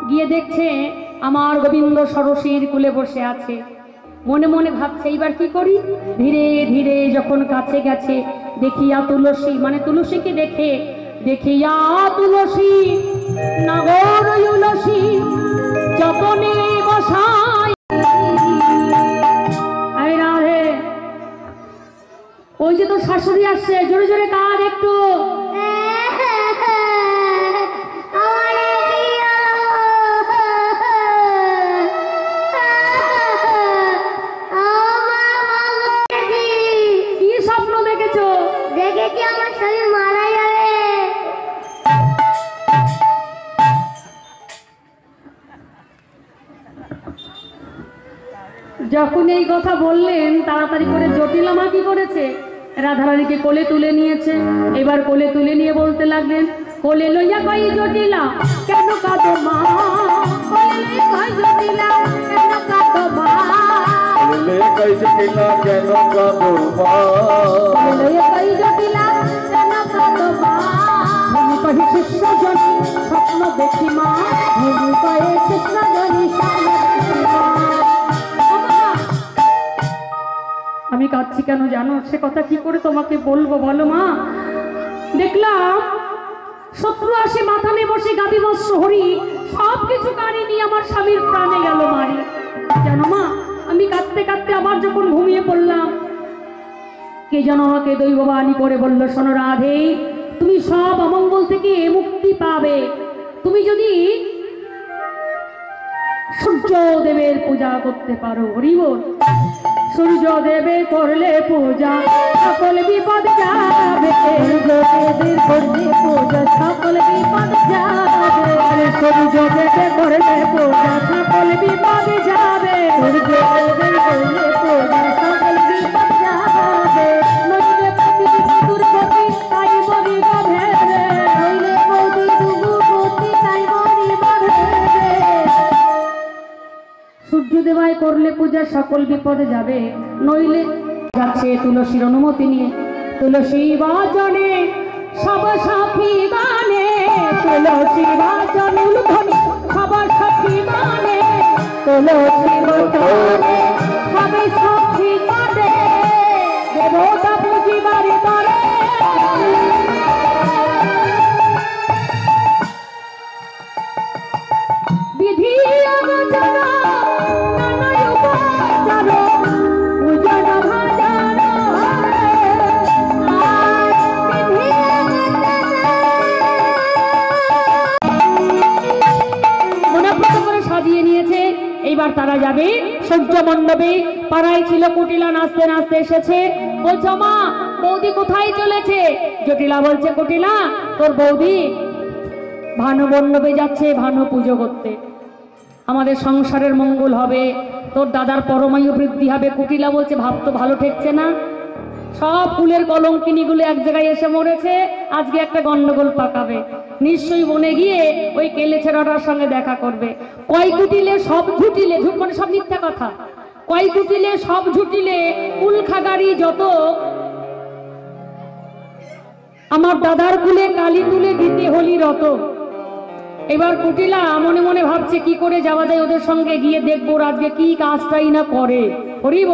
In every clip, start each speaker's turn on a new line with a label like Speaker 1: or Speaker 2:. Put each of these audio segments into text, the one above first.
Speaker 1: গিয়ে দেখছে আমার গোবিন্দ সরসীর কুলে বসে আছে। মনে মনে ভাবছে এইবার কি করি। ধীরে ধীরে যখন কাছে গেছে, দেখিয়া তুলসী, মানে তুলসীকে দেখে, দেখিয়া তুলসী নগর তুলসী যতনে বসাই। রাধে, ওই যে তোর শাশুড়ি আসছে, জোরে জোরে কাঁদ একটু। যখন এই কথা বললেন, তাড়াতাড়ি করে জটিলা মা কি করেছে, রাধারানীকে কোলে তুলে নিয়েছে। এবার কোলে তুলে নিয়ে বলতে লাগলেন, কোলে লইয়া কই জটিলা কেন কাঁদো মা, কোলে লইয়া কই জটিলা কেন কাঁদো মা, কোলে কই জটিলা কেন কাঁদো মা, কোলে লইয়া কই জটিলা কেন কাঁদো মা। আমি কহি শিষ্য জনি স্বপ্ন দেখি মা, আমি কহি শিষ্য জনি স্বপ্ন দেখি মা। আমি কাঁদছি কেন জানো? সে কথা কি করে তোমাকে বলবো বলো মা। দেখলাম শত্রু আসে মাথা নিয়ে বসে, গাবি বস্ত্র হরি সবকিছু কারি নিয়ে আমার স্বামীর প্রাণে গেল মারি। জানো মা, আমি কাঁদতে কাঁদতে আবার যখন ঘুমিয়ে পড়লাম, কে যেন আমাকে দৈববাণী করে বলল, শোনো রাধে, তুমি সব অমঙ্গল থেকে মুক্তি পাবে তুমি যদি সূর্যদেবের পূজা করতে পারো। হরি বল। সূর্যদেবের করলে পূজা সকল বিপদ যাবে, সূর্যদেবের করলে পূজা সকল বিপদ যাবে, সূর্যদেবের করলে পূজা সকল বিপদ যাবে, সূর্যদেবের করলে পূজা সকল বিপদ যাবে। নইলে পতি দুর্গতি তাই মরি বাঁধে, নইলে পতি দুর্গতি তাই মরি বাঁধে। সূর্যদেবায় করলে পূজা সকল বিপদে যাবে, নইলে যাচ্ছে তুলসীর অনুমতি নিয়ে। তুলসী বাজনে সব সাথী গানে, তুলসী বাজন উলুধ্বনি সব সাথী গানে, তুলসী বাজনে সব সাথী গানে, দেবতা পুজিবার তরে বিধি অগোচর এইবার তারা যাবে সূর্য মণ্ডপে। পাড়ায় ছিল কুটিলা, নাচতে নাচতে এসেছে। বলছো মা, বৌদি কোথায় চলেছে? জটিলা বলছে, কুটিলা তোর বৌদি ভানু মণ্ডপে যাচ্ছে ভানু পুজো করতে, আমাদের সংসারের মঙ্গল হবে, তোর দাদার পরমায়ু বৃদ্ধি হবে। কুটিলা বলছে, ভাব তো ভালো ঠেকছে না, সব ফুলের কলঙ্কিনীগুলো এক জায়গায় এসে মরেছে, আজকে একটা গন্ডগোল পাকাবে, নিশ্চয়ই বনে গিয়ে ওই কেলে ছেড়াটার সঙ্গে দেখা করবে। কয় কুটিলে সব ঝুটিলে, ঝুট মানে সব মিথ্যা কথা, কয় কুটিলে সব ঝুটিলে কুল খাগারি যত, আমার দাদার কুলে কালি তুলে দিতে হলি রত। এবার কুটিলা মনে মনে ভাবছে কি করে যাওয়া যায় ওদের সঙ্গে, গিয়ে দেখবো আজকে কি কাজটাই না করে। হরিব,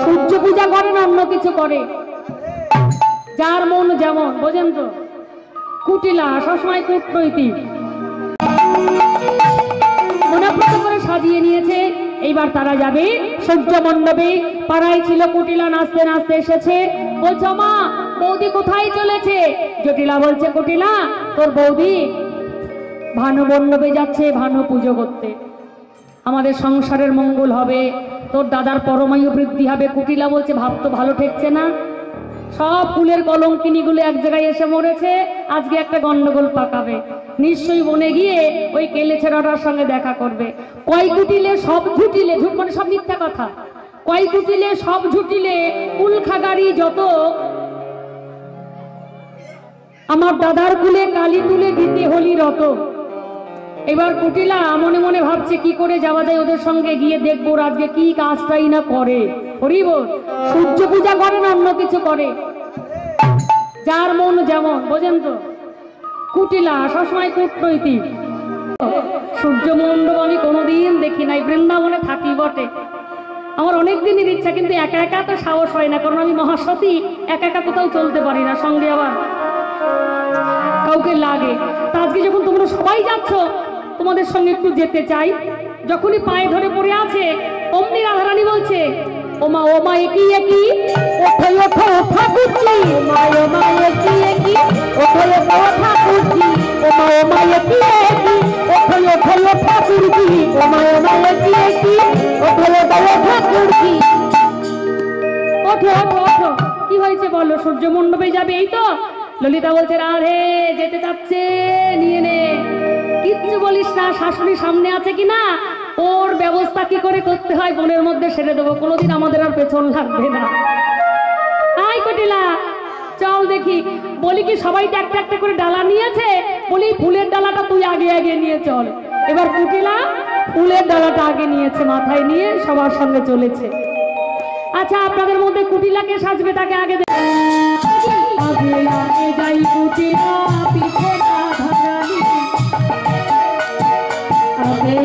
Speaker 1: সূর্য পূজা করে না অন্য কিছু করে, যার মন যেমন, বোঝেন তো। কুটিলা সবসময় কূটনৈতিক, মনোপ্রত করে সাজিয়ে নিয়েছে। এইবার তারা যাবে সূর্য মণ্ডপে। পাড়ায় ছিল কুটিলা, নাচতে নাচতে এসেছে। বলছো মা, বৌদি কোথায় চলেছে? জটিলা বলছে, কুটিলা তোর বৌদি ভানু মণ্ডপে যাচ্ছে ভানু পুজো করতে, আমাদের সংসারের মঙ্গল হবে, তোর দাদার পরমায়ু বৃদ্ধি হবে। কুটিলা বলছে ভাব তো ভালো ঠেকছে না, সব ফুলের কলঙ্কিনীগুলো এক জায়গায় এসে মরেছে, আজকে একটা গন্ডগোল পাকাবে, নিশ্চয়ই বনে গিয়ে ওই কেলে ছেড়াটার সঙ্গে দেখা করবে। কয় কুটিলে সব ঝুটিলে, ঝুট মানে সব মিথ্যা কথা, কয় কুটিলে সব ঝুটিলে কুল খাগারি যত, আমার দাদার কুলে কালি তুলে দিতে হলি রত। এবার কুটিলা মনে মনে ভাবছে কি করে যাওয়া যায় ওদের সঙ্গে, গিয়ে দেখবো আজকে কি কাজটাই না করে। হরিব, সূর্য পূজা করে না অন্য কিছু করে, যার মন যেমন, বোঝেন তো। কুটিলা সবসময় কূটনৈতিক। সূর্য মণ্ডপ আমি কোনোদিন দেখি নাই, বৃন্দাবনে থাকি বটে, আমার অনেক দিনের ইচ্ছা, কিন্তু একা একা তো সাহস হয় না, কারণ আমি মহাসতী, একা একা কোথাও চলতে পারি না, সঙ্গে আবার কাউকে লাগে। তা আজকে যখন তোমরা সবাই যাচ্ছ, তোমাদের সঙ্গে একটু যেতে চাই। যখনই পায়ে ধরে পড়ে আছে, অমনি রাধারানী বলছে, ওমা ওমা একই একই, ওঠো ওঠো ঠাকুরজি, ওমা ওমা একই একই, ওঠো ওঠো ঠাকুরজি, ওমা ওমা একই একই, ওঠো ওঠো ঠাকুরজি, ওমা ওমা একই একই, ওঠো ওঠো ঠাকুরজি। ওঠো ওঠো ওঠো, কি হয়েছে বলো? সূর্য মণ্ডপে যাবে এই তো? ললিতা বলছে, রাধে যেতে চাচ্ছে, নিয়ে নে, কিচ্ছু বলিস না, শাশুড়ি সামনে আছে কিনা, ওর ব্যবস্থা কি করে করতে হয় বনের মধ্যে সেরে দেবো, কোনোদিন আমাদের আর পেছন লাগবে না। আই কটিলা চল দেখি। বলি কি সবাই তো একটা একটা করে ডালা নিয়েছে, বলি ফুলের ডালাটা তুই আগে আগে নিয়ে চল। এবার কুটিলা ফুলের ডালাটা আগে নিয়েছে, মাথায় নিয়ে সবার সঙ্গে চলেছে। আচ্ছা, আপনাদের মধ্যে কুটিলাকে সাজবে তাকে আগে আগে আগে যাই কুটিলা, পিছে রাধারানী, আগে